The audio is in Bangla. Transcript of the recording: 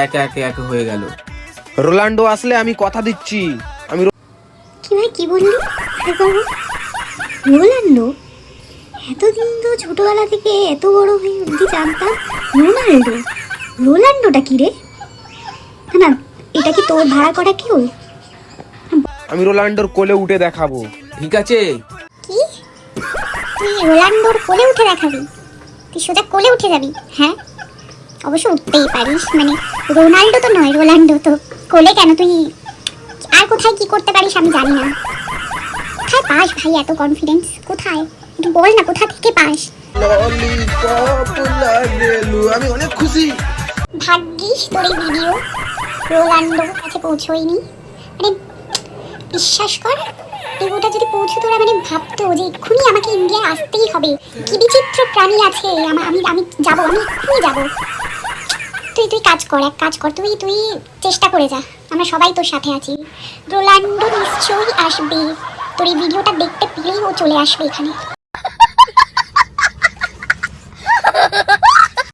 একে একে একে হয়ে গেল। রোনাল্ডো আসলে আমি কথা দিচ্ছি। কি ভাই কি বললি? রোনাল্ডো? এতদিন তো ছোটবেলা থেকে এত বড় হয়ে অব্দি জানতাম রোনাল্ডো। রোনাল্ডোটা কি রে? না এটা কি তোর ভাড়া করা কেউ? আমি রোনাল্ডোর কোলে উঠে দেখাবো। ঠিক আছে। কি তুই রোনাল্ডোর কোলে উঠে দেখাবি? তুই সোজা কোলে উঠে যাবি? হ্যাঁ অবশ্য উঠতেই পারিস, মানে রোনাল্ডো তো নয়, রোনাল্ডো তো কোলে কেন? তুই আর কোথায় কি করতে পারিস আমি জানি না। কোথায় পাস ভাই এত কনফিডেন্স? কোথায় একটু বল না, কোথা থেকে পাস? আমি অনেক খুশি। ভাগ্যিস তোর এই ভিডিও রোনাল্ডোর কাছে পৌঁছয়নি। মানে বিশ্বাস কর, ভিডিওটা যদি পৌঁছতো ওরা মানে ভাবতো যে এক্ষুনি আমাকে ইন্ডিয়ায় আসতেই হবে। কি বিচিত্র প্রাণী আছে, আমি আমি যাবো, আমি এক্ষুনি যাবো। তুই কাজ কর, এক কাজ কর, তুই চেষ্টা করে যা, আমরা সবাই তোর সাথে আছি। রোনাল্ডো নিশ্চয়ই আসবে, তোর এই ভিডিওটা দেখতে পেলেই ও চলে আসবে এখানে।